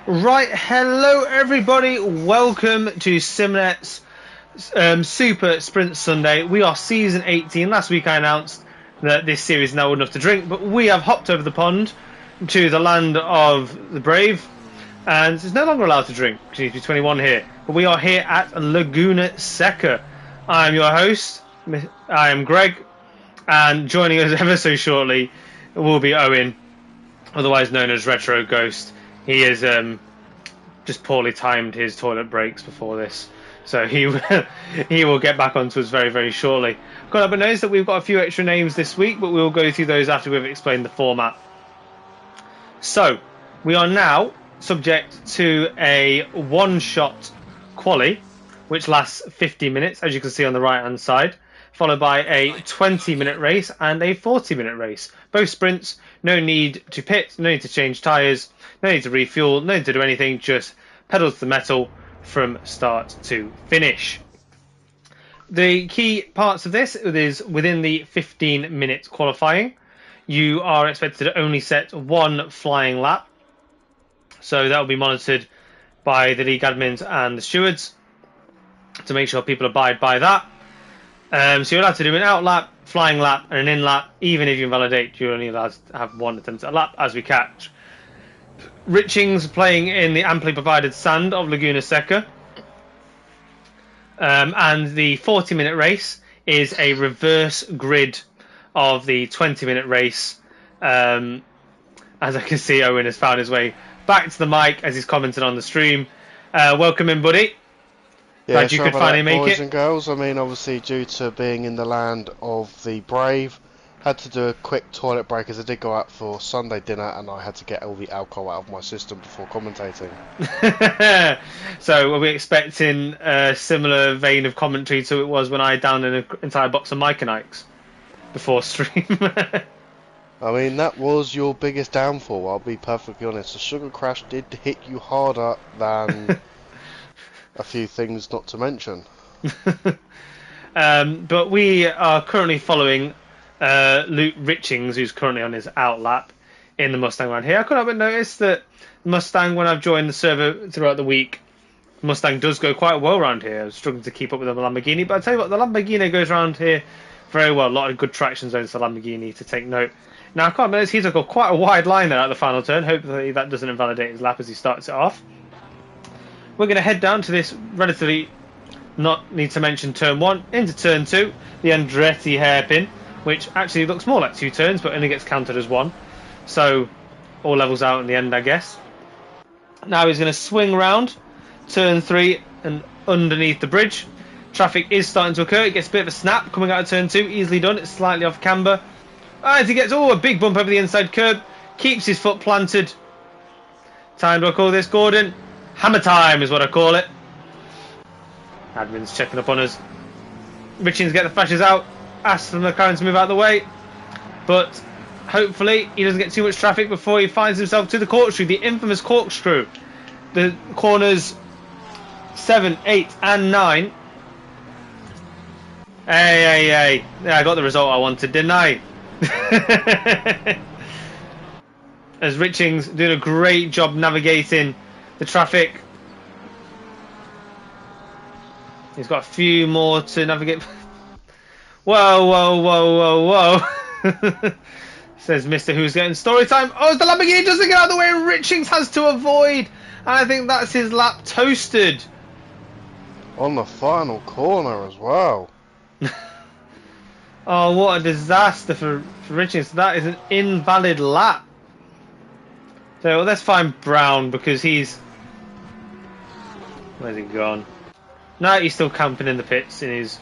Right, hello everybody. Welcome to SimNet's Super Sprint Sunday. We are season 18. Last week I announced that this series is now old enough to drink, but we have hopped over the pond to the land of the brave, and it's no longer allowed to drink because you need to be 21 here. But we are here at Leguna Seca. I'm your host. I am Greg, and joining us ever so shortly will be Owen, otherwise known as Retro Ghost. He is just poorly timed his toilet breaks before this, so he will get back onto us very, very shortly. Got up and noticed that we've got a few extra names this week, but we'll go through those after we've explained the format. So we are now subject to a one-shot quali, which lasts 50 minutes, as you can see on the right-hand side, followed by a 20-minute race and a 40-minute race. Both sprints, no need to pit, no need to change tyres, no need to refuel, no need to do anything, just pedal to the metal from start to finish. The key parts of this is within the 15-minute qualifying. You are expected to only set one flying lap, so that will be monitored by the league admins and the stewards to make sure people abide by that. So you're allowed to do an out lap, flying lap, and an in lap. Even if you invalidate, you're only allowed to have one attempt at a lap as we catch Richings playing in the amply provided sand of Leguna Seca. And the 40-minute race is a reverse grid of the 20-minute race. As I can see, Owen has found his way back to the mic as he's commented on the stream. Welcome in, buddy. Yeah, Glad you could finally make boys it. and girls. I mean, obviously, due to being in the land of the brave, had to do a quick toilet break as I did go out for Sunday dinner, and I had to get all the alcohol out of my system before commentating. So, are we expecting a similar vein of commentary to it was when I downed an entire box of Mike and Ike's before stream? I mean, that was your biggest downfall, I'll be perfectly honest. The sugar crash did hit you harder than a few things not to mention. But we are currently following Luke Richings, who's currently on his out lap in the Mustang around here. I couldn't help but notice that Mustang, when I've joined the server throughout the week, Mustang does go quite well around here. I was struggling to keep up with the Lamborghini, but I tell you what, the Lamborghini goes around here very well. A lot of good traction zones for Lamborghini to take note. Now, I can't notice he took quite a wide line there at the final turn. Hopefully that doesn't invalidate his lap as he starts it off. We're going to head down to this relatively, not need to mention turn 1, into turn 2, the Andretti hairpin, which actually looks more like 2 turns, but only gets counted as 1. So, all levels out in the end, I guess. Now he's going to swing round, turn 3, and underneath the bridge. Traffic is starting to occur. It gets a bit of a snap coming out of turn 2, easily done. It's slightly off camber. As he gets, a big bump over the inside curb, keeps his foot planted. Time do I call this, Gordon? Hammer time is what I call it. Admin's checking up on us. Richings get the flashes out. Asks the McLaren to move out of the way. But hopefully he doesn't get too much traffic before he finds himself to the corkscrew. The infamous corkscrew. The corners 7, 8 and 9. Hey. Yeah, I got the result I wanted, didn't I? As Richings doing a great job navigating the traffic. He's got a few more to navigate. Whoa. Says Mr. Who's getting story time. Oh, the Lamborghini doesn't get out of the way and Richings has to avoid. And I think that's his lap toasted. On the final corner as well. Oh, what a disaster for Richings. That is an invalid lap. So let's find Brown because he's... Where's he gone? No, he's still camping in the pits in his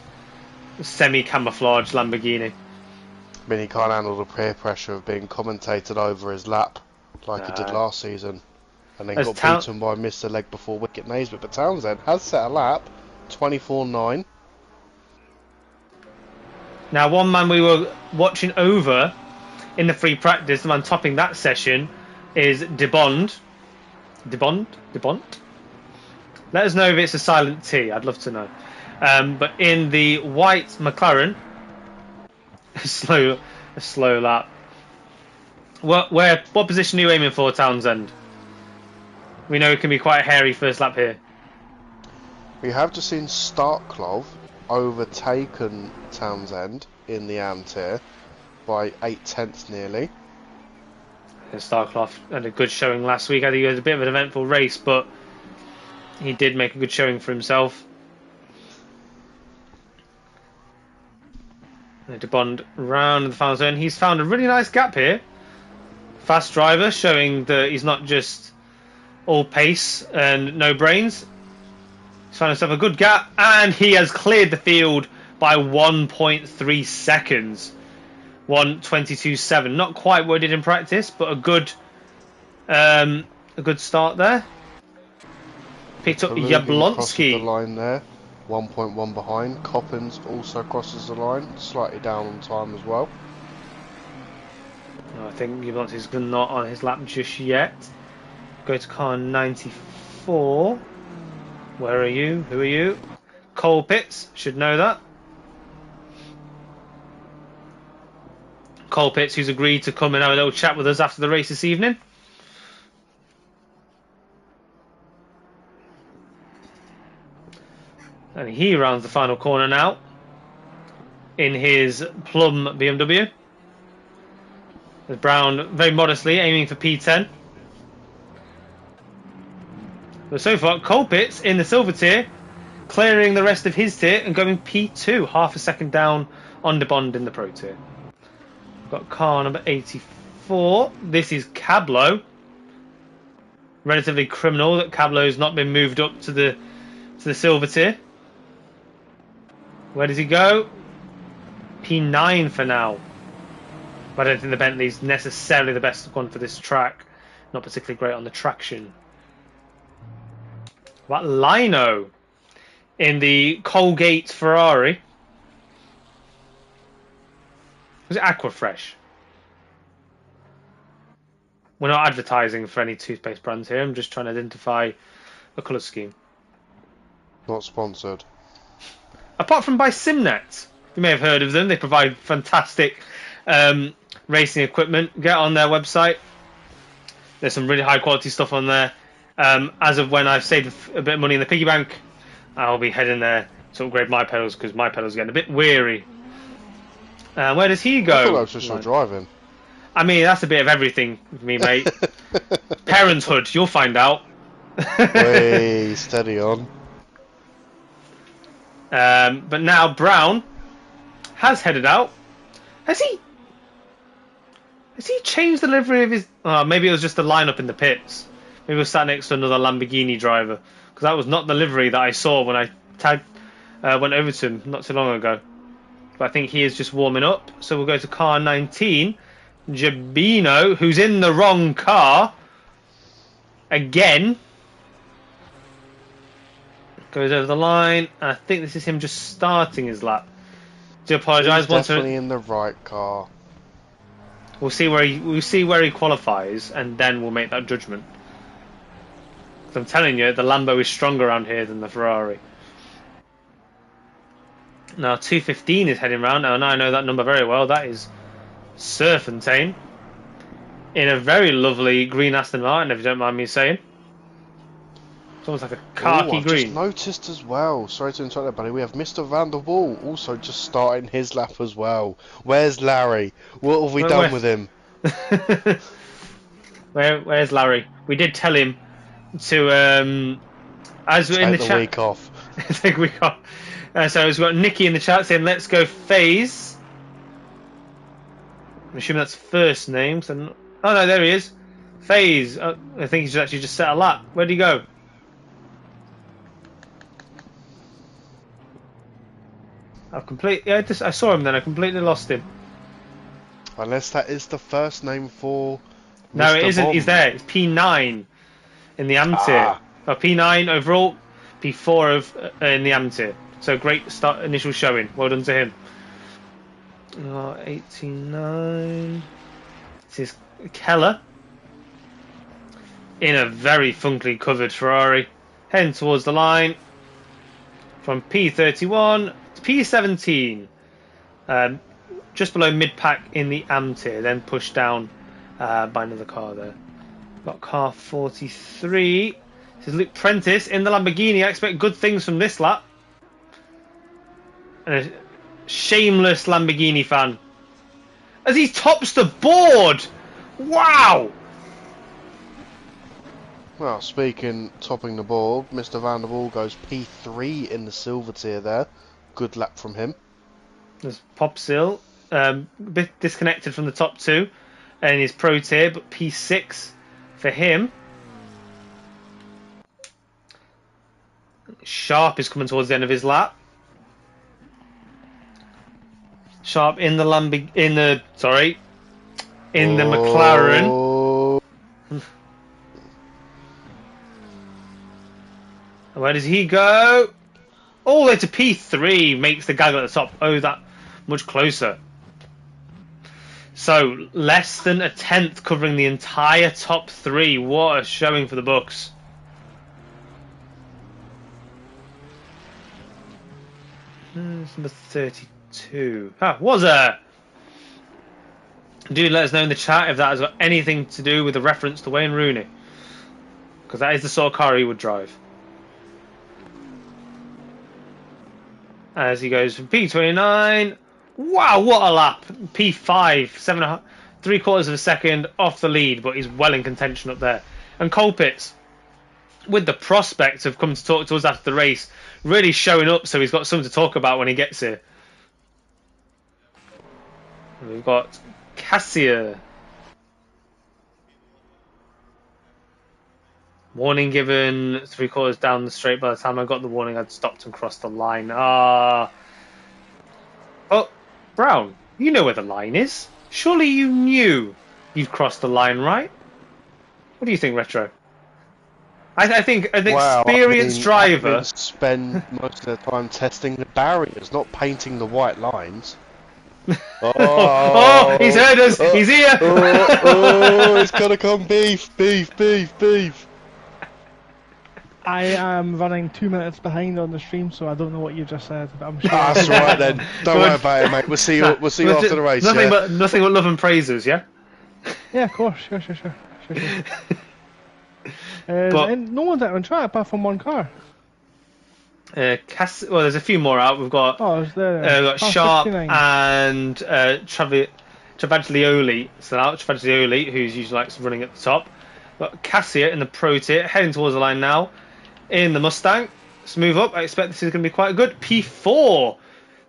semi-camouflaged Lamborghini. I mean, he can't handle the peer pressure of being commentated over his lap like he did last season. And then got beaten by Mr. Leg before Wicket Naismith. But Townsend has set a lap, 24.9. Now, one man we were watching over in the free practice, the man topping that session, is DeBond. DeBond? Let us know if it's a silent T. I'd love to know. But in the white McLaren, a slow lap. What position are you aiming for, Townsend? We know it can be quite a hairy first lap here. We have just seen Starklov overtaken Townsend in the AM tier by 8/10 nearly. Starkloff had a good showing last week. I think it was a bit of an eventful race, but he did make a good showing for himself. To bond round the final zone. He's found a really nice gap here. Fast driver, showing that he's not just all pace and no brains. He's found himself a good gap, and he has cleared the field by 1.3 seconds. 1:22.7. Not quite what he did in practice, but a good start there. Picked up Jablonski. The line there, 1.1 behind. Coppins also crosses the line, slightly down on time as well. I think Jablonski's not on his lap just yet. Go to car 94. Where are you? Who are you? Cole Pitts, should know that. Cole Pitts, who's agreed to come and have a little chat with us after the race this evening. And he rounds the final corner now in his plum BMW. With Brown very modestly aiming for P10. But so far, Cole Pitts in the silver tier, clearing the rest of his tier and going P2, half a second down on the Bond in the pro tier. We've got car number 84. This is Cablo. Relatively criminal that Cablo's not been moved up to the silver tier. Where does he go? P9 for now. But I don't think the Bentley's necessarily the best one for this track. Not particularly great on the traction. What Lino in the Colgate Ferrari? Was it Aquafresh? We're not advertising for any toothpaste brands here. I'm just trying to identify a colour scheme. Not sponsored. Apart from by SimNet. You may have heard of them. They provide fantastic racing equipment. Get on their website. There's some really high quality stuff on there. As of when I've saved a bit of money in the piggy bank, I'll be heading there to upgrade my pedals because my pedals are getting a bit weary. Where does he go? I thought that was just for driving. I mean, that's a bit of everything with me, mate. Parenthood, you'll find out. Way steady on. But now Brown has headed out. Has he changed the livery of his... Oh, maybe it was just the lineup in the pits. Maybe he was sat next to another Lamborghini driver. Because that was not the livery that I saw when I went over to him not too long ago. But I think he is just warming up. So we'll go to car 19. Jabino, who's in the wrong car. Again. Goes over the line. And I think this is him just starting his lap. Do apologise. Definitely in the right car. We'll see where he qualifies, and then we'll make that judgment. 'Cause I'm telling you, the Lambo is stronger around here than the Ferrari. Now 215 is heading round. Now I know that number very well. That is Serfontaine in a very lovely green Aston Martin, if you don't mind me saying. It's almost like a khaki I've green. Just noticed as well. Sorry to interrupt there, buddy. We have Mr. Van der Wall also just starting his lap as well. Where's Larry? What have we done with him? Where's Larry? We did tell him to as we're in the chat. Take the week off. Take a week off. So we've got Nikki in the chat saying, "Let's go FaZe." I'm assuming that's first name. So oh no, there he is. FaZe. I think he's actually just set a lap. Where'd he go? I saw him then. I completely lost him. Unless that is the first name for. No, Mr. it isn't. Bomb. He's there. It's P9 in the AM tier. P9 overall, P4 in the AM tier. So great start, initial showing. Well done to him. 89. This is Keller in a very funkily covered Ferrari, heading towards the line from P31 to P17, just below mid-pack in the AM tier, then pushed down by another car there. Got car 43 This is Luke Prentice in the Lamborghini. I expect good things from this lap. And a shameless Lamborghini fan. As he tops the board! Wow! Well, speaking topping the board, Mr. Van der Waal goes P3 in the silver tier there. Good lap from him. There's Popsil, a bit disconnected from the top two in his pro tier, but P6 for him. Sharp is coming towards the end of his lap. Sharp in the McLaren. Where does he go? All the way to P3, makes the gaggle at the top. Oh, that much closer. So less than a tenth covering the entire top three. What a showing for the Bucks. It's number 32. Was a. Do let us know in the chat if that has got anything to do with the reference to Wayne Rooney, because that is the sort of car he would drive. As he goes from P29. Wow, what a lap! P5, 3/4 of a second off the lead, but he's well in contention up there. And Colpitts, with the prospect of coming to talk to us after the race, really showing up so he's got something to talk about when he gets here. And we've got Cassia. Warning given 3/4 down the straight. By the time I got the warning, I'd stopped and crossed the line. Oh, Brown, you know where the line is. Surely you knew you'd crossed the line, right? What do you think, Retro? I think an experienced driver spend most of their time testing the barriers, not painting the white lines. Oh, he's heard us. He's here. It's gonna come beef. I am running 2 minutes behind on the stream, so I don't know what you just said, but I'm sure. That's right then. Don't worry about it, mate. We'll see you after the race. Nothing but love and praises, yeah. Yeah, of course. Sure. And no one's out on track apart from one car. There's a few more out. We've got we've got Sharp 59. And Travaglioli. So now Travaglioli, who's usually likes running at the top. We've got Cassia in the pro tier, heading towards the line now. In the Mustang, let's move up. I expect this is going to be quite good. P4,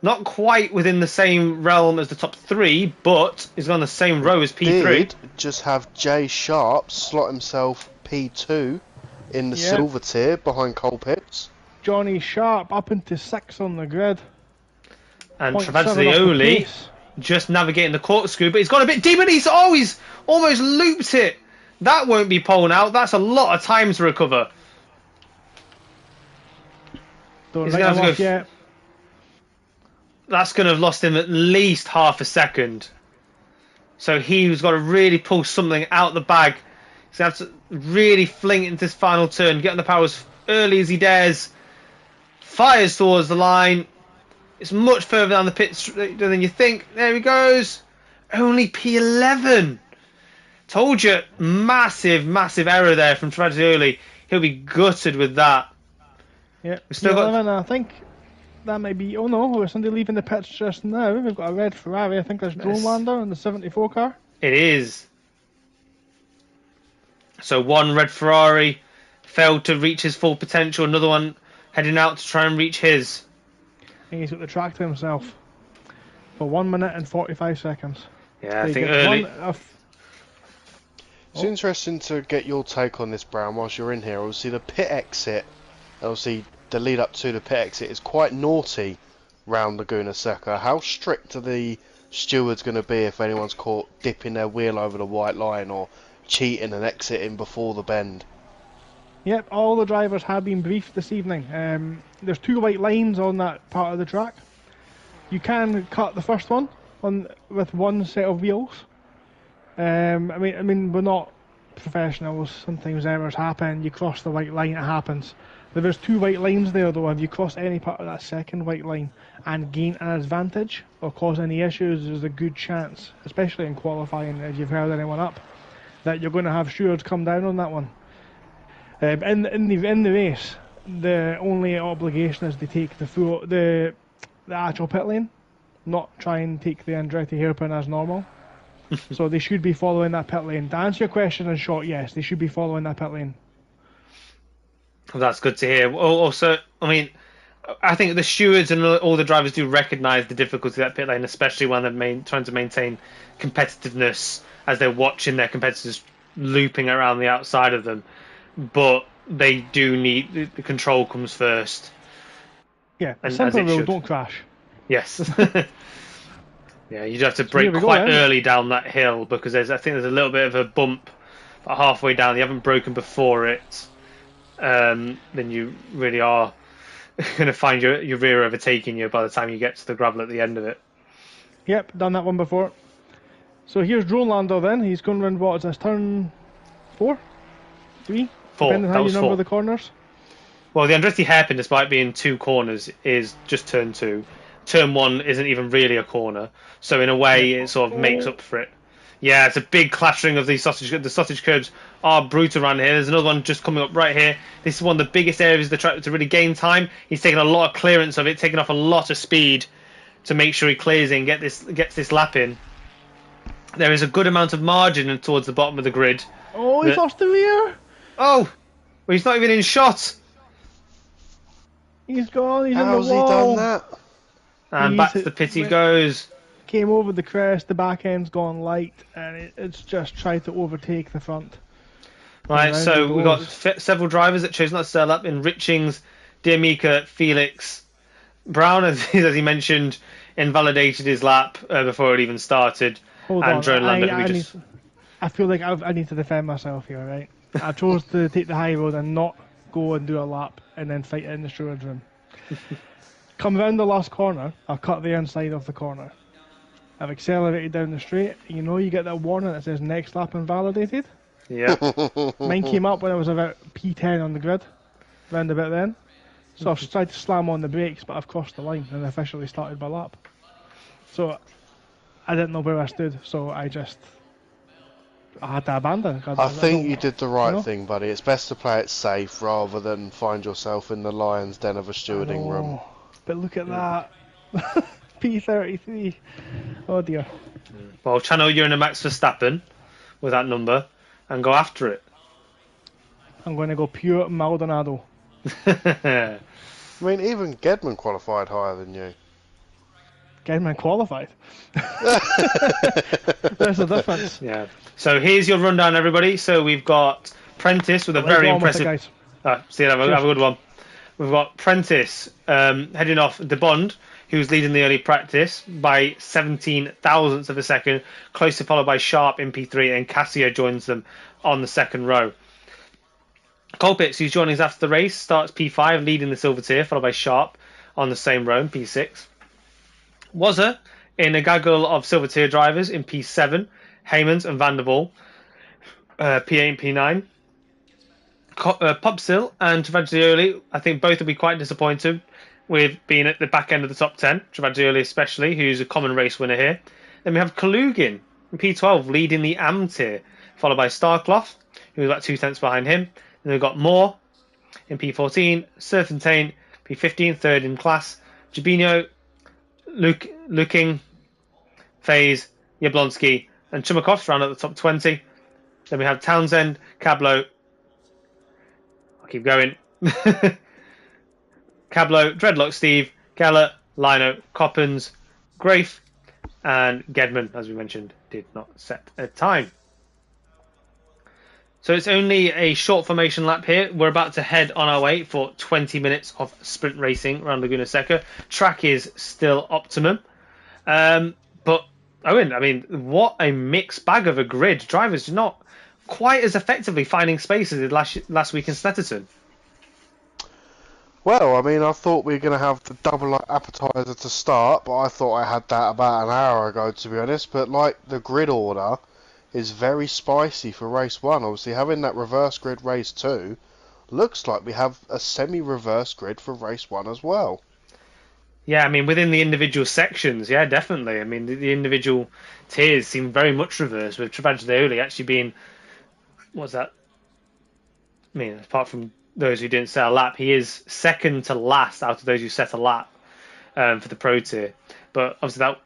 not quite within the same realm as the top three, but is on the same row as P3. Did just have Jay Sharp slot himself P2 in the silver tier behind Colpitts. Johnny Sharp up into 6 on the grid. And Travaglioli just navigating the corkscrew, but he's gone a bit deep, and he's almost looped it. That won't be pulling out. That's a lot of time to recover. Don't he's going to have to go. That's going to have lost him at least half a second. So he's got to really pull something out the bag. He's going to have to really fling it into this final turn, get on the power as early as he dares. Fires towards the line. It's much further down the pit than you think. There he goes. Only P11. Told you, massive error there from Travaglioli. He'll be gutted with that. Yeah, we've still got. I think that may be. Oh no, we're somebody leaving the pits just now. We've got a red Ferrari. I think there's Dromelander in the 74 car. It is. So one red Ferrari failed to reach his full potential. Another one heading out to try and reach his. I think he's got the track to himself for 1 minute and 45 seconds. Yeah, I think early. It's interesting to get your take on this, Brown, whilst you're in here. Obviously, the pit exit, the lead up to the pit exit is quite naughty round Leguna Seca. How strict are the stewards going to be if anyone's caught dipping their wheel over the white line or cheating and exiting before the bend? Yep, all the drivers have been briefed this evening. There's 2 white lines on that part of the track. You can cut the first one with 1 set of wheels. I mean, we're not professionals. Sometimes errors happen. You cross the white line, it happens. There's 2 white lines there, though. If you cross any part of that second white line and gain an advantage or cause any issues, there's a good chance, especially in qualifying, if you've held anyone up, that you're going to have stewards come down on that one. In the race, the only obligation is to take the actual pit lane, not try and take the Andretti hairpin as normal. So they should be following that pit lane. To answer your question in short, yes, they should be following that pit lane. Well, that's good to hear. Also, I mean, I think the stewards and all the drivers do recognise the difficulty of that pit lane, especially when they're trying to maintain competitiveness as they're watching their competitors looping around the outside of them. But they do need the control comes first. Yeah, simple rule: don't crash. Yes. Yeah, you do have to brake quite early down that hill because I think there's a little bit of a bump about halfway down. You haven't broken before it, then you really are going to find your rear overtaking you by the time you get to the gravel at the end of it. Yep, done that one before. So here's Drolando then. He's going around what is this, turn 4? 3? 4. Depending on how you number the corners. Well, the Andretti hairpin, despite being 2 corners, is just turn 2. Turn 1 isn't even really a corner, so in a way it sort of makes up for it. Yeah, it's a big clattering of the sausage curbs are brutal around here. There's another one just coming up right here. This is one of the biggest areas of the track to really gain time. He's taking a lot of clearance of it, taking off a lot of speed to make sure he clears in, gets this lap in. There is a good amount of margin towards the bottom of the grid. Oh, he's lost the rear. Oh, well, he's not even in shot. He's gone. He's in the wall. How's he done that? And back to the pit he goes. Came over the crest, the back end's gone light, and it's just tried to overtake the front. Right, so we've got several drivers that chose not to start up in Richings, D'Amica, Felix. Brown, as he mentioned, invalidated his lap before it even started. Hold on, I feel like I need to defend myself here, right? I chose to take the high road and not go and do a lap and then fight it in the storage room. Come round the last corner, I've cut the inside of the corner. I've accelerated down the straight. You get that warning that says next lap invalidated? Yeah. Mine came up when I was about P10 on the grid, round about then. So I've tried to slam on the brakes, but I've crossed the line and officially started my lap. So I didn't know where I stood, so I had to abandon. I think you did the right thing, buddy. It's best to play it safe rather than find yourself in the lion's den of a stewarding room. But look at that. P33. Oh dear. Well, channel you're in a Max Verstappen with that number and go after it. I'm going to go pure Maldonado. I mean, even Gedman qualified higher than you. Gedman qualified? There's a difference. Yeah. So here's your rundown, everybody. So we've got Prentice with a very impressive... see, have a good one. We've got Prentice heading off De Bond, who's leading the early practice by 17 thousandths of a second, closely followed by Sharp in P3, and Cassia joins them on the second row. Colpitts, who's joining us after the race, starts P5, leading the silver tier, followed by Sharp on the same row in P6. Wazza in a gaggle of silver tier drivers in P7, Heymans and Van der Waal, P8 and P9. Popsil and Travaglioli, I think both will be quite disappointed with being at the back end of the top 10. Travaglioli especially, who's a common race winner here. Then we have Kalugin in P12 leading the AM tier, followed by Starclough, who's about 2 tenths behind him. Then we've got Moore in P14, Serfontaine P15, third in class, Jabinho, Luking, Faze, Yablonsky, and Chumakov round at the top 20. Then we have Townsend, Cablo. I'll keep going. Cablo, Dreadlock Steve, Geller, Lino, Coppens, Grafe, and Gedman, as we mentioned, did not set a time. So it's only a short formation lap here. We're about to head on our way for 20 minutes of sprint racing around Leguna Seca. Track is still optimum. But, Owen, I mean, what a mixed bag of a grid. Drivers not quite as effectively finding spaces as last week in Snetterton. Well, I mean, I thought we were going to have the double appetizer to start, but I thought I had that about an hour ago, to be honest. But, the grid order is very spicy for race 1. Obviously, having that reverse grid race 2, looks like we have a semi-reverse grid for race 1 as well. Yeah, I mean, within the individual sections, yeah, definitely. I mean, the individual tiers seem very much reversed, with Travaglioli actually being, what's that, I mean, apart from those who didn't set a lap, he is second to last out of those who set a lap for the Pro Tier. But obviously that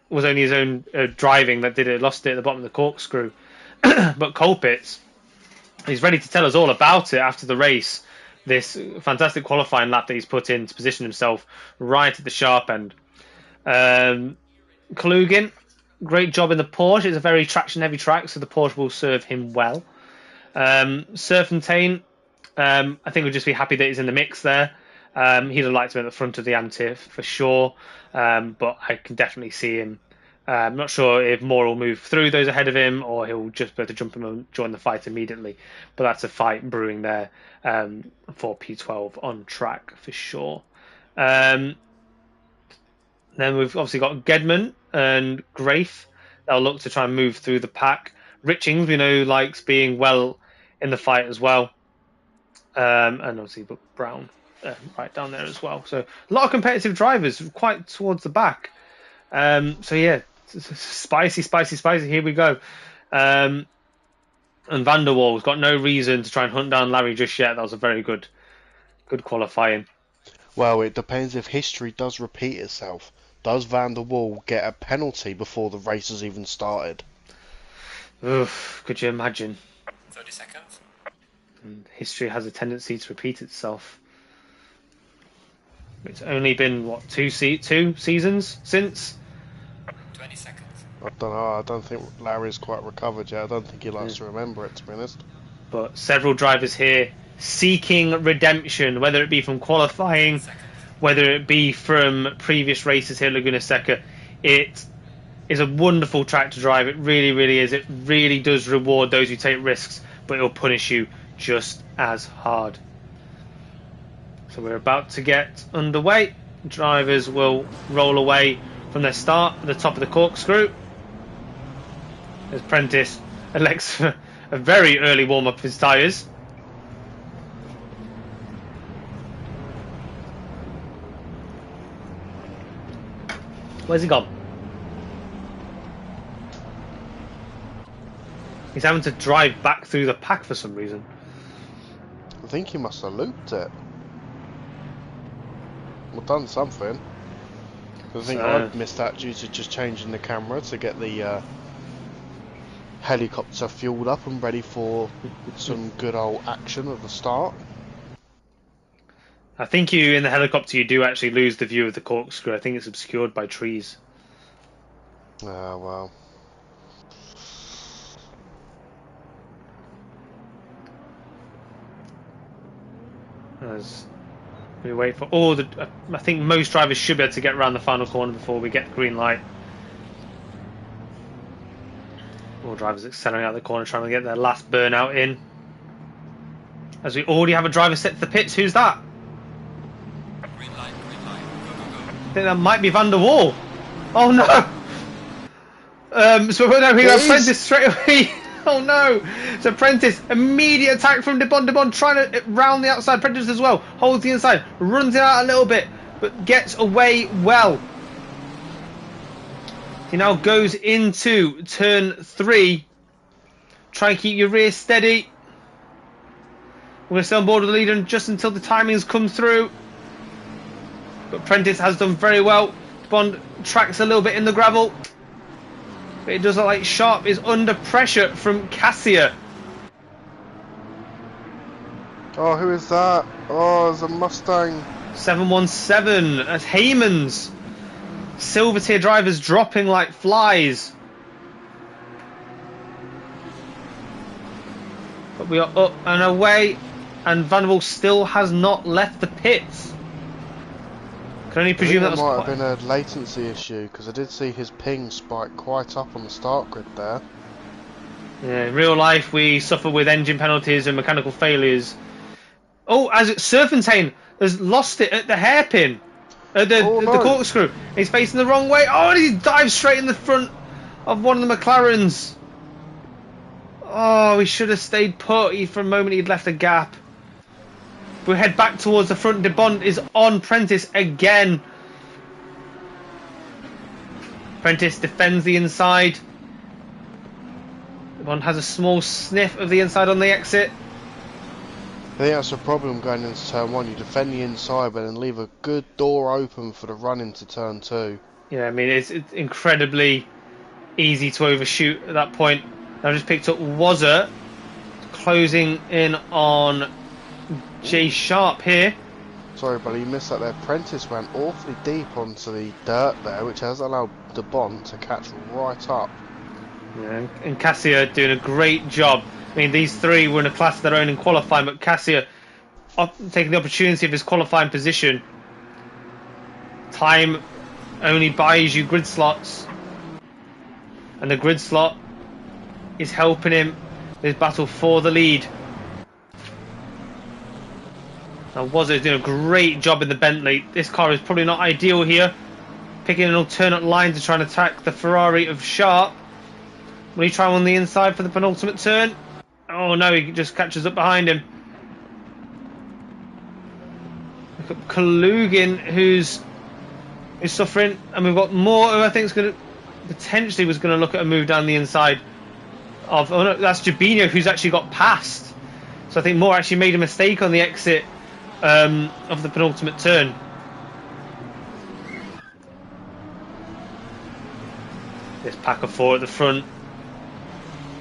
was only his own driving that did it. Lost it at the bottom of the corkscrew. But Colpitts, he's ready to tell us all about it after the race. This fantastic qualifying lap that he's put in to position himself right at the sharp end. Kalugin, great job in the Porsche. It's a very traction-heavy track, so the Porsche will serve him well. Serfontaine, I think we'll just be happy that he's in the mix there. He'd have liked to be at the front of the AMTIF for sure, but I can definitely see him. I'm not sure if Moore will move through those ahead of him or he'll just be able to jump in and join the fight immediately. But that's a fight brewing there for P12 on track for sure. Then we've obviously got Gedman and Grafe. They'll look to try and move through the pack. Richings, we know, likes being well in the fight as well. And obviously Brown right down there as well. So a lot of competitive drivers quite towards the back. So yeah, spicy. Here we go. And Van der Waals got no reason to try and hunt down Larry just yet. That was a very good qualifying. Well, it depends if history does repeat itself. Does Van der Waal get a penalty before the race has even started? Oof, could you imagine? 30 seconds. And history has a tendency to repeat itself. It's only been, what, two seasons since? 20 seconds. I don't know. I don't think Larry's quite recovered yet. I don't think he likes to remember it, to be honest. But several drivers here seeking redemption, whether it be from qualifying, whether it be from previous races here at Leguna Seca. It is a wonderful track to drive. It really, really is. It really does reward those who take risks, but it'll punish you just as hard. So we're about to get underway. Drivers will roll away from their start at the top of the corkscrew. As Prentice elects for a very early warm-up of his tyres. Where's he gone? He's having to drive back through the pack for some reason. I think he must have looped it. Well, done something. I think I've missed that due to just changing the camera to get the helicopter fueled up and ready for some good old action at the start. I think in the helicopter you do actually lose the view of the corkscrew. I think it's obscured by trees. Ah, well. As we wait for all the... I think most drivers should be able to get around the final corner before we get the green light. All drivers accelerating out the corner, trying to get their last burnout in. As we already have a driver set to the pits. Who's that? Green light, go, go, go. I think that might be Van der Waal. Oh no! So we're going to have Prentice straight away. Oh no! So Prentice, immediate attack from Debon, trying to round the outside. Prentice as well, holds the inside, runs it out a little bit, but gets away well. He now goes into turn 3. Try and keep your rear steady. We're going to stay on board with the leader just until the timings come through. But Prentice has done very well. Bond tracks a little bit in the gravel. But it does look like Sharp is under pressure from Cassia. Oh, who is that? Oh, it's a Mustang. 717 as Heyman's silver tier drivers dropping like flies. But we are up and away, and Van der Waal still has not left the pits. Can only presume that might have been a latency issue, because I did see his ping spike quite up on the start grid there. Yeah, in real life we suffer with engine penalties and mechanical failures. Oh, as Serfontaine has lost it at the hairpin, the corkscrew. He's facing the wrong way. Oh, and he dives straight in the front of one of the McLarens. Oh, he should have stayed put. For a moment he'd left a gap. We head back towards the front. De Bond is on Prentice again. Prentice defends the inside. De Bond has a small sniff of the inside on the exit. think that's a problem going into turn 1. You defend the inside, but then leave a good door open for the run into turn 2. Yeah, I mean, it's incredibly easy to overshoot at that point. I've just picked up Wazza, closing in on J Sharp here. Sorry, buddy, you missed that there. Prentice went awfully deep onto the dirt there, which has allowed the Bond to catch right up. Yeah, and Cassia doing a great job. I mean, these three were in a class of their own in qualifying, but Cassia taking the opportunity of his qualifying position. Time only buys you grid slots, and the grid slot is helping him in his battle for the lead. Now Wazza doing a great job in the Bentley. This car is probably not ideal here. Picking an alternate line to try and attack the Ferrari of Sharp. Will he try on the inside for the penultimate turn? Oh no, he just catches up behind him. Look at Kalugin, who's suffering, and we've got more who I think is going to potentially was going to look at a move down the inside of. Oh no, that's Jabinho, who's actually got past. So I think Moore actually made a mistake on the exit of the penultimate turn. This pack of four at the front,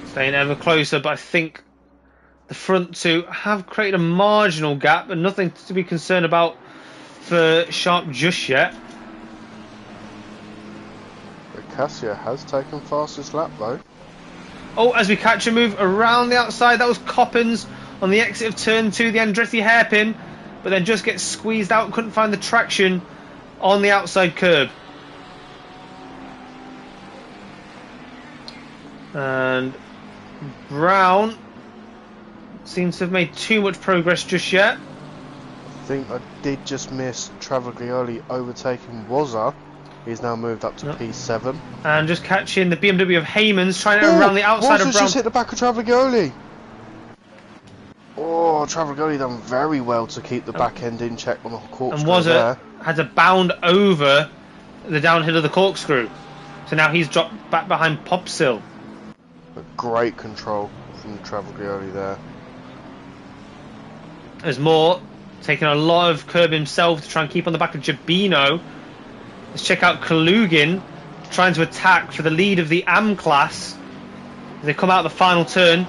staying ever closer, but I think the front two have created a marginal gap, but nothing to be concerned about for Sharp just yet. Cassia has taken fastest lap though. Oh, as we catch a move around the outside, that was Coppens on the exit of turn 2, the Andretti hairpin, but then just gets squeezed out, couldn't find the traction on the outside curb. And Brown seems to have made too much progress just yet. I think I did just miss Travaglioli overtaking Wazza. He's now moved up to P7. And just catching the BMW of Heyman's, trying to around the outside of Brown. Just hit the back of Travaglioli. Oh, Travaglioli done very well to keep the back end in check on the corkscrew. And Wazza had to bound over the downhill of the corkscrew. So now he's dropped back behind Popsill. Great control from Travaglioli there. There's more, taking a lot of curb himself to try and keep on the back of Jabino. Let's check out Kalugin trying to attack for the lead of the AM class as they come out of the final turn.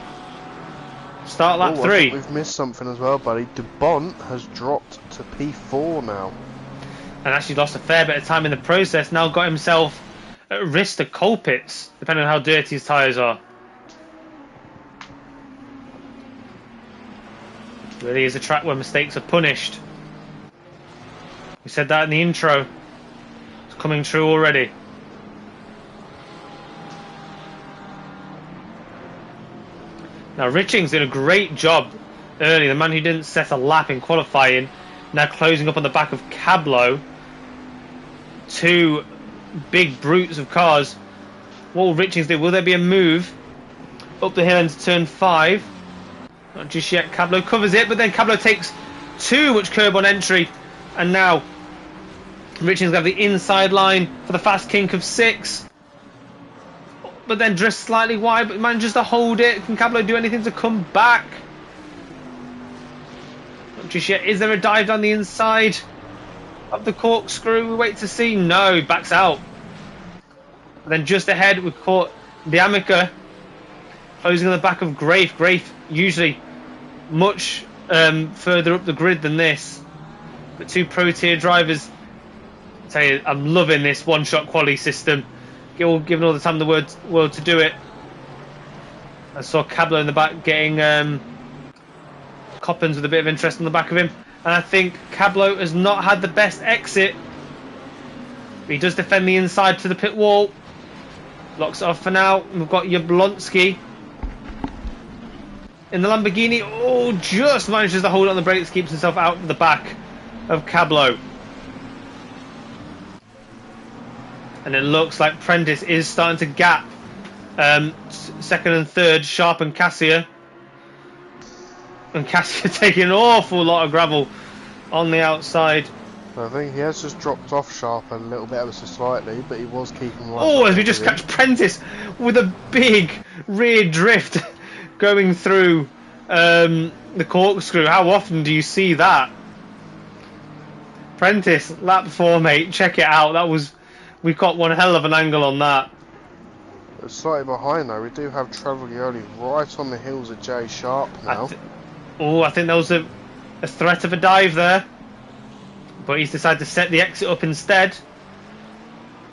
Start lap 3. I think we've missed something as well, buddy. DeBont has dropped to P4 now. And actually lost a fair bit of time in the process. Now got himself at risk to coal pits, depending on how dirty his tyres are. Really is a track where mistakes are punished. We said that in the intro. It's coming true already. Now Richings did a great job early. The man who didn't set a lap in qualifying, now closing up on the back of Cablo. Two big brutes of cars. What will Richings do? Will there be a move up the hill into turn 5? Not just yet. Cablo covers it, but then Cablo takes too much curb on entry, and now Richings have the inside line for the fast kink of 6, but then drifts slightly wide, but manages to hold it. Can Cablo do anything to come back? Not just yet. Is there a dive down the inside of the corkscrew? We wait to see. No, he backs out. And then just ahead, we've caught the Amica closing on the back of Grafe. Grafe usually much further up the grid than this, but two pro tier drivers. I tell you, I'm loving this one-shot quali system. Given all the time in the world to do it. I saw Cablo in the back getting Coppens with a bit of interest on the back of him, and I think Cablo has not had the best exit. But he does defend the inside to the pit wall. Locks it off for now. We've got Jablonski in the Lamborghini. Oh, just manages to hold on the brakes, keeps himself out of the back of Cablo. And it looks like Prentice is starting to gap second and third, Sharp and Cassia. And Cassia taking an awful lot of gravel on the outside. I think he has just dropped off Sharp a little bit ever so slightly, but he was keeping right. Oh, as we just catch Prentice with a big rear drift going through the corkscrew. How often do you see that? Prentice, lap 4, mate. Check it out. We've got one hell of an angle on that. It's slightly behind though. We do have Travaglioli right on the heels of Jay Sharp now. I think there was a threat of a dive there, but he's decided to set the exit up instead.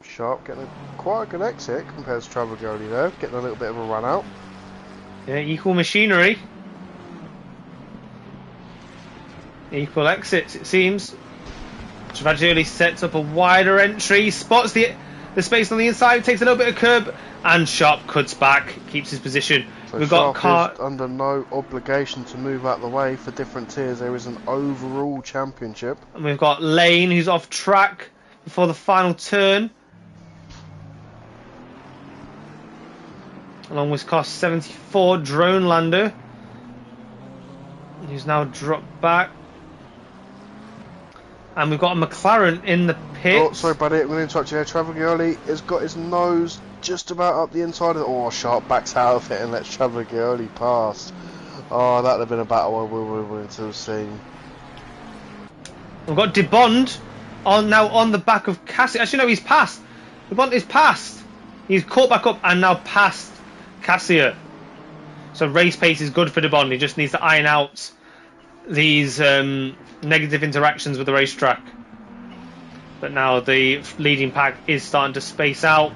Sharp getting quite a good exit compared to Travaglioli there, getting a little bit of a run out. Yeah, equal machinery. Equal exits, it seems. Travaglioli sets up a wider entry, spots the space on the inside, takes a little bit of curb, and Sharp cuts back, keeps his position. So We've Sharp got is under no obligation to move out the way for different tiers. There is an overall championship. And we've got Lane, who's off track before the final turn. Along with car 74, Drone Lander, who's now dropped back. And we've got a McLaren in the pit. Oh, sorry, buddy, I'm going to interrupt you there. Travaglioli has got his nose just about up the inside of it. Oh, Sharp backs out of it and lets Travaglioli pass. Oh, that would have been a battle we were willing to have seen. We've got De Bond now on the back of Cassia. Actually, no, he's passed. De Bond is passed. He's caught back up and now passed Cassia. So race pace is good for De Bond. He just needs to iron out these negative interactions with the racetrack. But now the leading pack is starting to space out.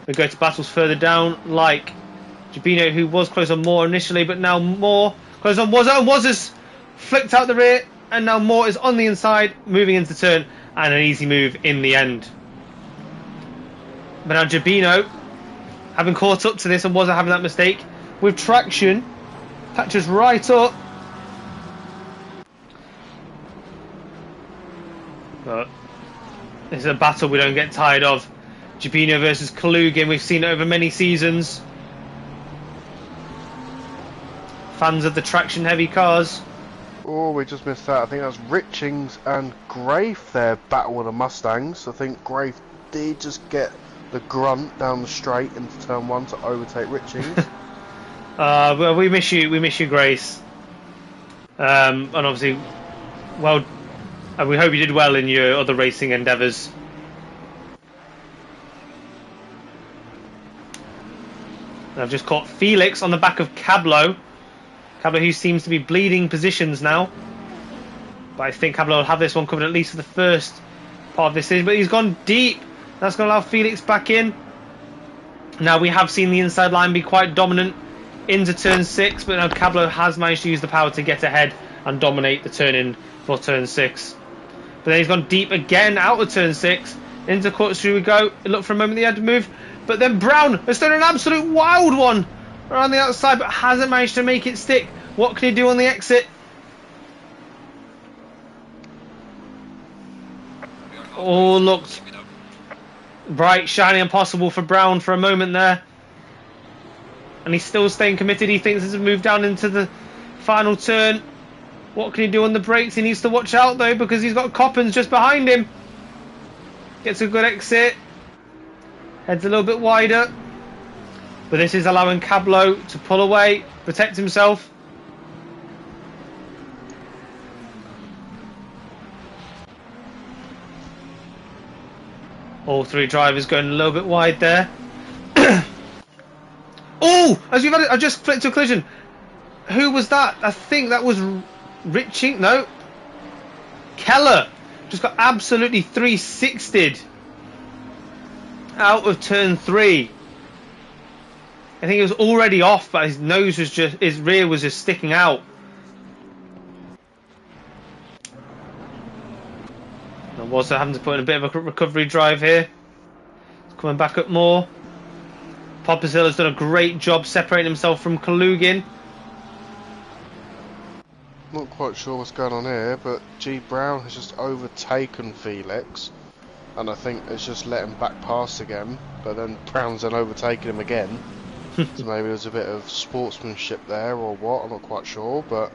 We go to battles further down, like Gibino, who was close on Moore initially, but now Moore close on Wazza, and Wazza's flicked out the rear, and now Moore is on the inside, moving into turn, and an easy move in the end. But now Gibino, having caught up to this and Wazza having that mistake, with traction, catches right up. But this is a battle we don't get tired of. Gibino versus Kalugin, we've seen it over many seasons. Fans of the traction heavy cars. Oh, we just missed that. I think that's Richings and Grafe there battle with the Mustangs. I think Grafe did just get the grunt down the straight into turn 1 to overtake Richings. Well, we miss you, Grace. And obviously, well, we hope you did well in your other racing endeavours. And I've just caught Felix on the back of Cablo. Cablo, who seems to be bleeding positions now. But I think Cablo will have this one covered at least for the first part of this season. But he's gone deep. That's going to allow Felix back in. Now, we have seen the inside line be quite dominant into turn 6. But now Cablo has managed to use the power to get ahead and dominate the turn in for turn 6. But then he's gone deep again out of turn 6. Into corkscrew we go. It looked for a moment he had to move. But then Brown has done an absolute wild one around the outside, but hasn't managed to make it stick. What can he do on the exit? Oh, looked bright, shiny, and possible for Brown for a moment there. And he's still staying committed. He thinks this has moved down into the final turn. What can he do on the brakes? He needs to watch out, though, because he's got Coppens just behind him. Gets a good exit. Heads a little bit wider. But this is allowing Cablo to pull away, protect himself. All three drivers going a little bit wide there. Oh! As we've had it, I just flipped to a collision. Who was that? I think that was Richie. No. Keller. Just got absolutely 360'd out of turn 3. I think he was already off, but his nose was just, his rear was just sticking out. And was having to put in a bit of a recovery drive here. Coming back up more. Poppersill has done a great job separating himself from Kalugin. Not quite sure what's going on here, but G Brown has just overtaken Felix. And I think it's just let him back past again, but then Brown's then overtaken him again. So maybe there's a bit of sportsmanship there or what, I'm not quite sure, but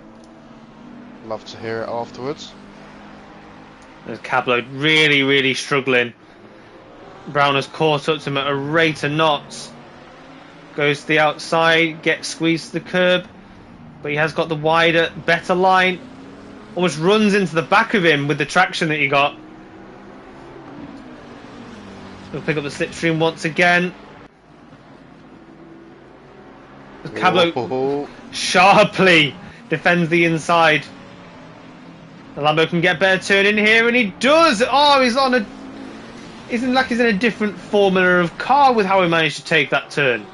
love to hear it afterwards. There's Cablo really, really struggling. Brown has caught up to him at a rate of knots. Goes to the outside, gets squeezed to the curb. But he has got the wider, better line. Almost runs into the back of him with the traction that he got. He'll pick up the slipstream once again. Cablo sharply defends the inside. The Lambo can get a better turn in here, and he does! Oh, he's on a... Isn't like he's in a different formula of car with how he managed to take that turn.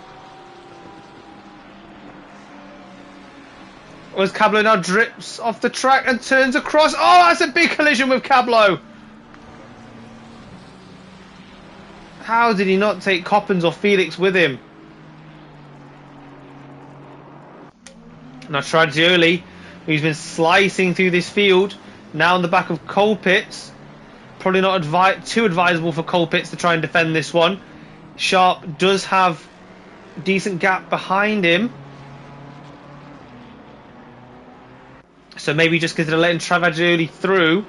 As Cablo now drips off the track and turns across. Oh, that's a big collision with Cablo! How did he not take Coppens or Felix with him? Now Tragioli, who's been slicing through this field, now on the back of Colpitts. Probably not too advisable for Colpitts to try and defend this one. Sharp does have a decent gap behind him. So maybe just consider letting Tragioli through.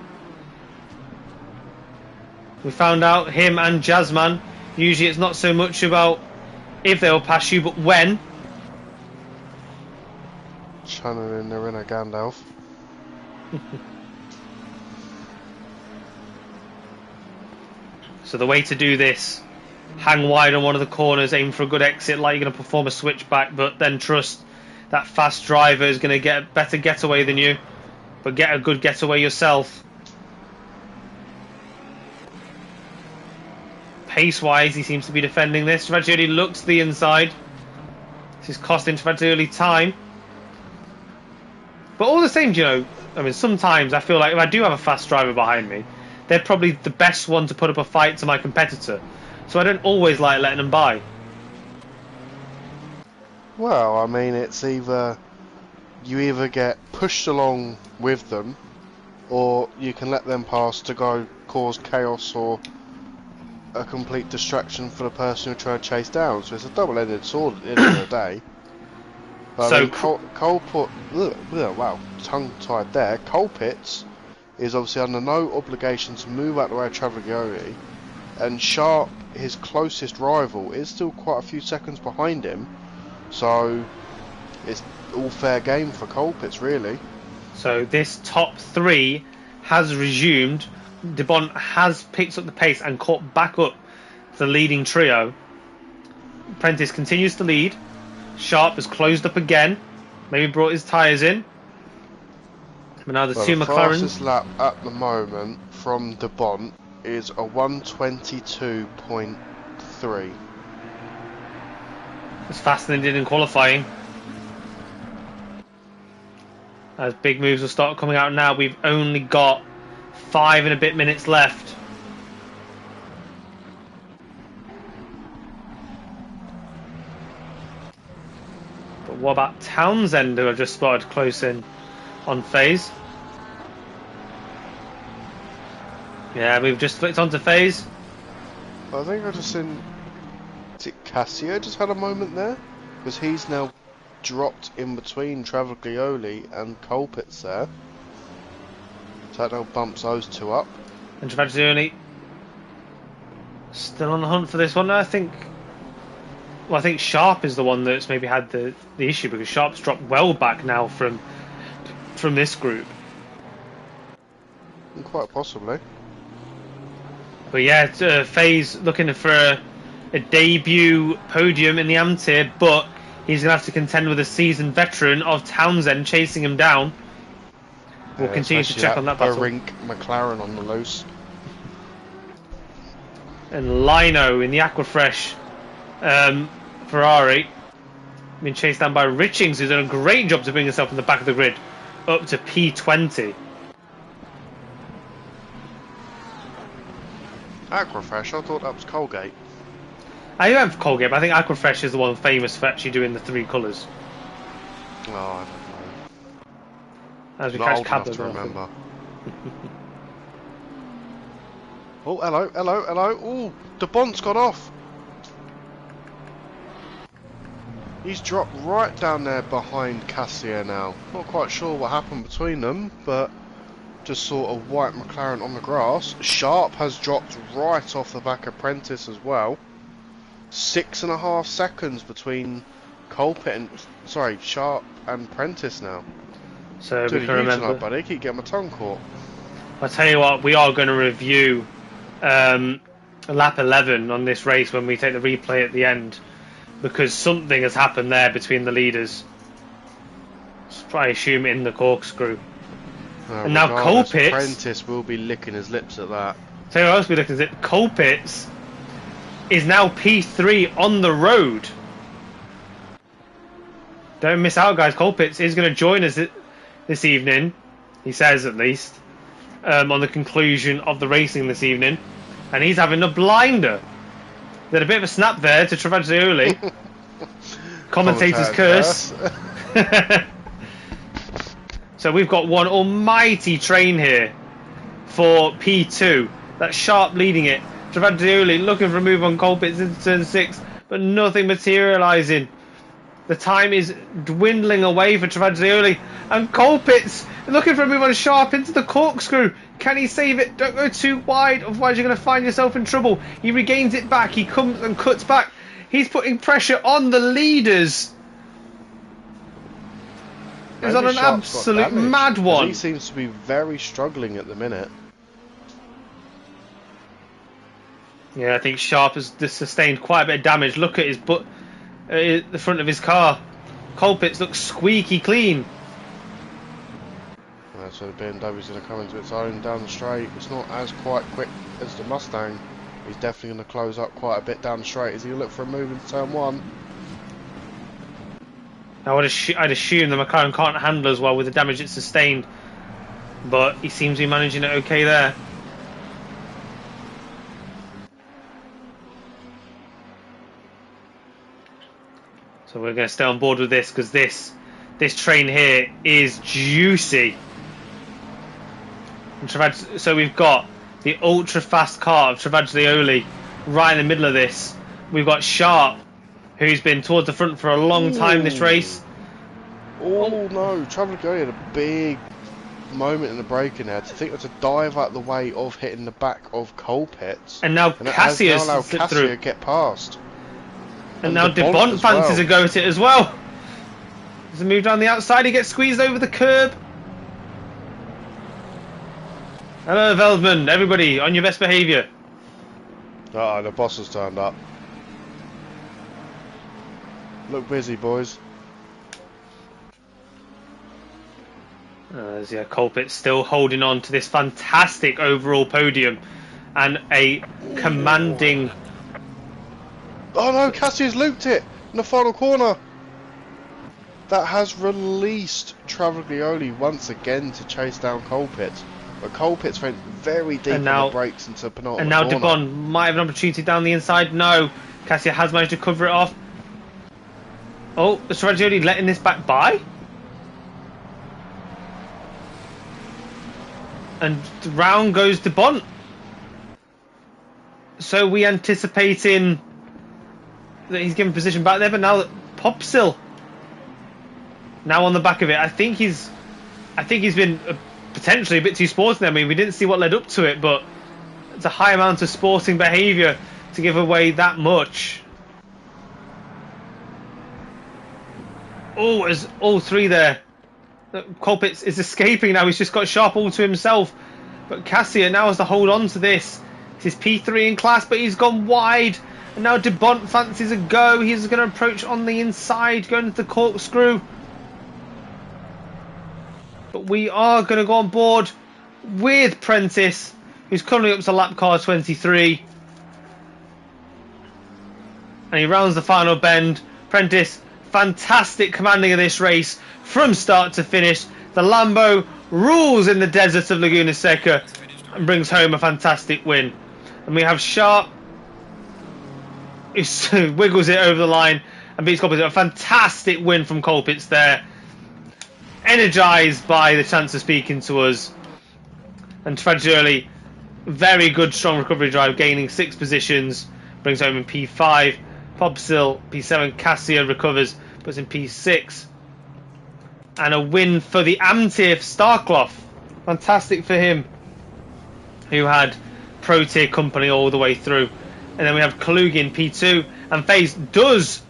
We found out him and Jazzman. Usually it's not so much about if they'll pass you, but when. Channeling the inner Gandalf. So the way to do this, hang wide on one of the corners, aim for a good exit like you're going to perform a switchback, but then trust that fast driver is going to get a better getaway than you, but get a good getaway yourself. Pace-wise, he seems to be defending this. Tragioli looks to the inside. This is costing Tragioli time. But all the same, you know, I mean, sometimes I feel like if I do have a fast driver behind me, they're probably the best one to put up a fight to my competitor. So I don't always like letting them by. Well, I mean, it's either you either get pushed along with them, or you can let them pass to go cause chaos or a complete distraction for the person who tried to chase down. So it's a double-edged sword at the end of the day. But So wow, tongue-tied there. Colpitts is obviously under no obligation to move out the way of Travigioli, and Sharp, his closest rival, is still quite a few seconds behind him, so it's all fair game for Colpitts, really. So this top three has resumed. DeBont has picked up the pace and caught back up the leading trio. Prentice continues to lead. Sharp has closed up again, maybe brought his tyres in. But now the two The McLarens. fastest lap at the moment from DeBont is a 1:22.3. It's faster than he did in qualifying. As big moves will start coming out now, we've only got 5 and a bit minutes left. But what about Townsend, who I've just spotted close in on phase? Yeah, we've just flicked onto phase. I think I just seen. Is it Cassio just had a moment there? Because he's now dropped in between Travaglioli and Colpitts there. So that now bumps those two up. And Travaglioli still on the hunt for this one. I think Sharp is the one that's maybe had the issue, because Sharp's dropped well back now from this group. Quite possibly. But yeah, FaZe looking for a debut podium in the AM tier, but he's going to have to contend with a seasoned veteran of Townsend chasing him down. We'll continue to check on that battle. Rink McLaren on the loose. And Lino in the Aquafresh Ferrari, being chased down by Richings, who's done a great job to bring himself in the back of the grid up to P20. Aquafresh, I thought that was Colgate. I do have Colgate, but I think Aquafresh is the one famous for actually doing the 3 colours. Oh, I don't know. As we Not catch old enough Cablo to now. remember. Oh, hello, hello, hello. Oh, DeBont's got off. He's dropped right down there behind Cassio now. Not quite sure what happened between them, but just saw a white McLaren on the grass. Sharp has dropped right off the back of Prentice as well. 6.5 seconds between Sharp and Prentice now. So we Doing can you remember. tonight, buddy. Keep getting my tongue caught. I'll tell you what, we are going to review lap 11 on this race when we take the replay at the end, because something has happened there between the leaders. I assume in the corkscrew. And now Colpitts, Prentice will be licking his lips at that. tell you what else we're looking at. Colpitts is now P3 on the road. Don't miss out, guys. Colpitts is going to join us this evening, he says at least, on the conclusion of the racing this evening. And he's having a blinder. Did a bit of a snap there to Travaglioli. Commentator's curse. So we've got one almighty train here for P2. That's Sharp leading it. Travaglioli looking for a move on Colpitts into turn 6, but nothing materialising. The time is dwindling away for Travaglioli, and Colpitts looking for a move on Sharp into the corkscrew. Can he save it? Don't go too wide, otherwise you're going to find yourself in trouble. He regains it back. He comes and cuts back. He's putting pressure on the leaders. He's on an absolute mad one. He seems to be very struggling at the minute. Yeah, I think Sharp has sustained quite a bit of damage. Look at his butt, the front of his car. Colpitts looks squeaky clean. So the BMW's going to come into its own down the straight. It's not as quite quick as the Mustang. He's definitely going to close up quite a bit down the straight. Is he going to look for a move into turn 1? I'd assume the McLaren can't handle as well with the damage it's sustained, but he seems to be managing it okay there. So we're going to stay on board with this, because this train here is juicy. So we've got the ultra fast car of Travaglioli right in the middle of this. We've got Sharp, who's been towards the front for a long time this race. Oh no, Travaglioli had a big moment in the braking there. To think that's a dive out the way of hitting the back of Colpitts. And now Cassia's slipped through. Get past. And now De Bont fancies a go at it as well. Does he move down the outside? He gets squeezed over the curb. Hello, Veldman. Everybody, on your best behaviour. The boss has turned up. Look busy, boys. Yeah, Colpitts still holding on to this fantastic overall podium and a commanding... Oh no, Cassia's looped it in the final corner. That has released Travaglioli once again to chase down Colpitts. But Colpitts went very deep on the brakes into penultimate And now corner. De Bont might have an opportunity down the inside. No, Cassia has managed to cover it off. Oh, is Travaglioli letting this back by? And round goes De Bont. So we anticipating that he's given position back there, but now that Popsill now on the back of it, I think he's been potentially a bit too sporting. I mean, we didn't see what led up to it, but it's a high amount of sporting behaviour to give away that much. Oh, as all three there. Colpitts is escaping now. He's just got Sharp all to himself. But Cassia now has to hold on to this. It's his P3 in class, but he's gone wide. And now De Bont fancies a go. He's going to approach on the inside, going into the corkscrew. But we are going to go on board with Prentice, who's currently up to lap car 23. And he rounds the final bend. Prentice, fantastic commanding of this race from start to finish. The Lambo rules in the desert of Leguna Seca and brings home a fantastic win. And we have Sharp, who wiggles it over the line and beats Colpitts. A fantastic win from Colpitts there. Energised by the chance of speaking to us. And Travaglioli, very good strong recovery drive, gaining 6 positions, brings home in P5. Popsill, P7. Cassia recovers, puts in P6. And a win for the Amtiff Starclough. Fantastic for him, who had pro tier company all the way through. And then we have Kalugin P2, and FaZe does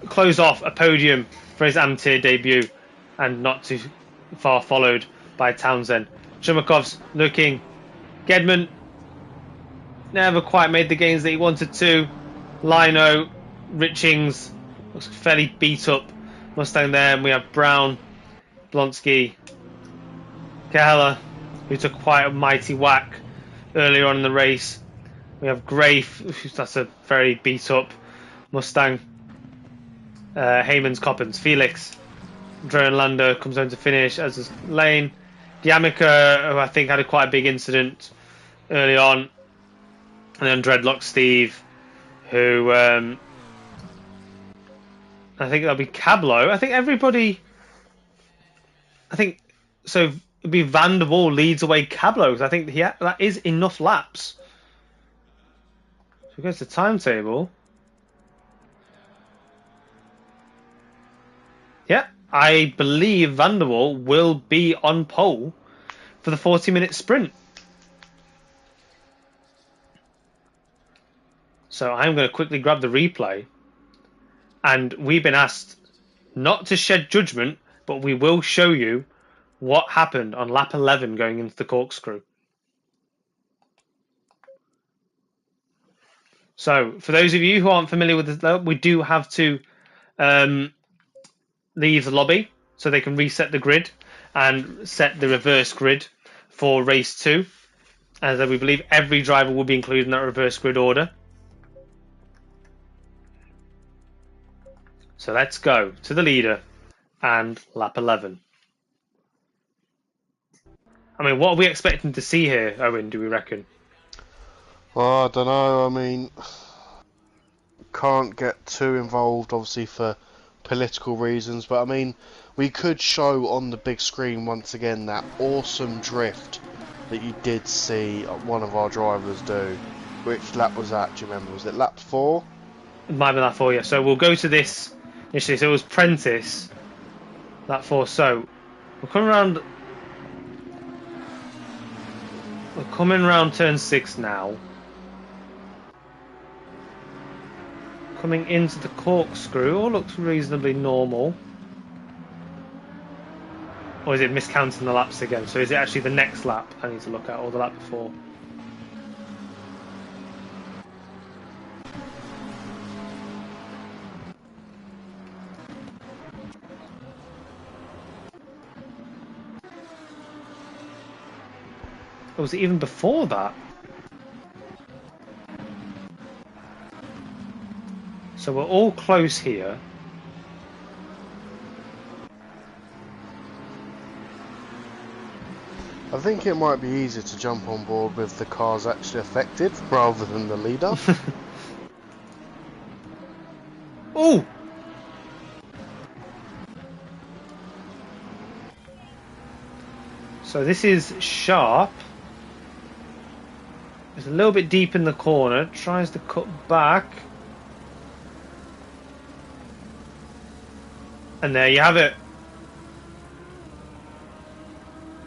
close off a podium for his Am tier debut. and not too far followed by Townsend. Chumakov's looking. Gedman never quite made the gains that he wanted to. Lino, Richings looks fairly beat up Mustang there, and we have Brown, Blonsky, Keller, who took quite a mighty whack earlier on in the race. We have Grafe, that's a very beat up Mustang. Heymans, Coppens, Felix, Drone Lando comes home to finish, as is Lane. Diamica, who I think had quite a big incident early on. And then Dreadlock Steve, who I think that'll be Cablo. I think everybody. I think so. It'd be Van der Waal leads away Cablo, because I think that is enough laps. So we go to the timetable. Yeah, I believe Van der Waal will be on pole for the 40-minute sprint. So I'm going to quickly grab the replay. And we've been asked not to shed judgment, but we will show you what happened on lap 11 going into the corkscrew. So for those of you who aren't familiar with this, we do have to leave the lobby so they can reset the grid and set the reverse grid for race 2. As we believe every driver will be included in that reverse grid order. So let's go to the leader and lap 11. I mean, what are we expecting to see here, Owen, do we reckon? Well, I don't know. I mean, can't get too involved, obviously, for political reasons. But, I mean, we could show on the big screen once again that awesome drift that you did see one of our drivers do. Which lap was that, do you remember? Was it lap 4? It might be lap 4, yeah. So we'll go to this initially. So it was Prentice, lap 4. So we're coming around... We're coming around turn 6 now. Coming into the corkscrew, all looks reasonably normal. Or is it miscounting the laps again? So is it actually the next lap I need to look at, or the lap before? Or was it even before that? So we're all close here. I think it might be easier to jump on board with the cars actually affected rather than the leader. Oh! So this is Sharp. It's a little bit deep in the corner. Tries to cut back. And there you have it.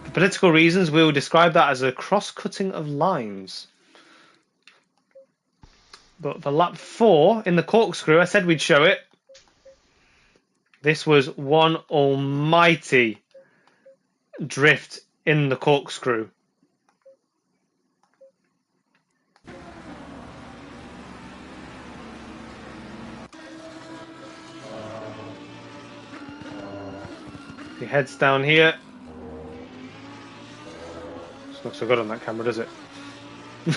For political reasons, we will describe that as a cross-cutting of lines. But for lap 4 in the corkscrew, I said we'd show it. This was one almighty drift in the corkscrew. He heads down here. It's not so good on that camera, does it? Or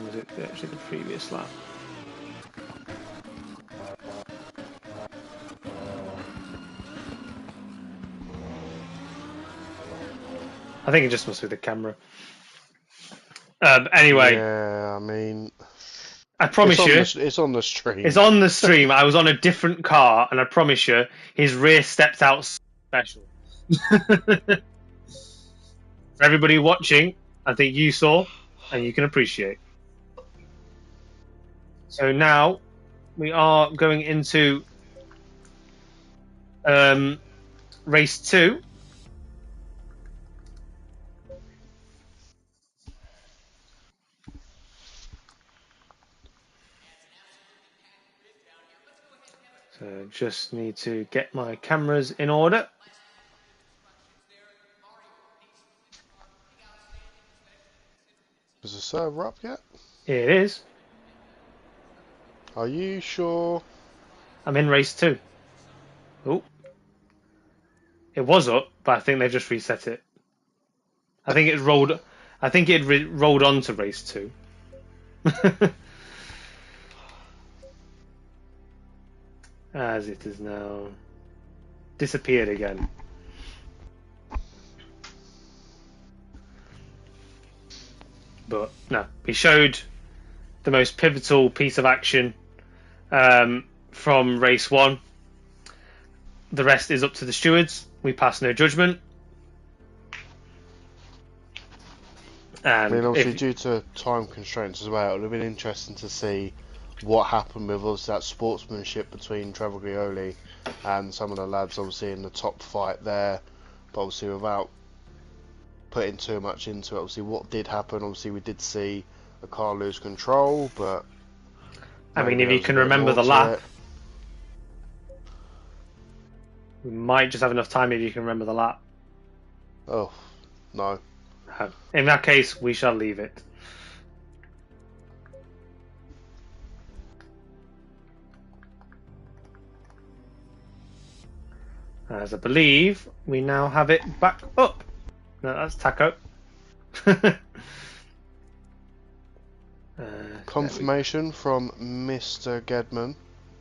was it actually the previous lap? I think it just must be the camera. Anyway. Yeah, I mean... I promise you... It's on the stream. It's on the stream. I was on a different car, and I promise you, his rear stepped out special. For everybody watching, I think you saw, and you can appreciate. So now, we are going into race 2. just need to get my cameras in order. Is the server up yet? It is. Are you sure? I'm in race 2. Oh. It was up, but I think they've just reset it. I think it rolled. I think it rolled on to race 2. As it is now disappeared again. But no, he showed the most pivotal piece of action from race 1. The rest is up to the stewards. We pass no judgment. And I mean, obviously, due to time constraints as well, it would have been interesting to see what happened with obviously that sportsmanship between Trevor Grioli and some of the lads, obviously, in the top fight there. But obviously, without putting too much into it, obviously, what did happen? Obviously, we did see a car lose control, but I mean, if you can remember the lap, we might just have enough time if you can remember the lap. Oh, no. In that case, we shall leave it. As I believe we now have it back up. No, that's Taco. Confirmation from Mr. Gedman.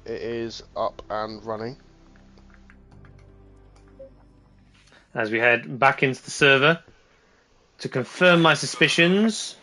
It is up and running. As we head back into the server to confirm my suspicions.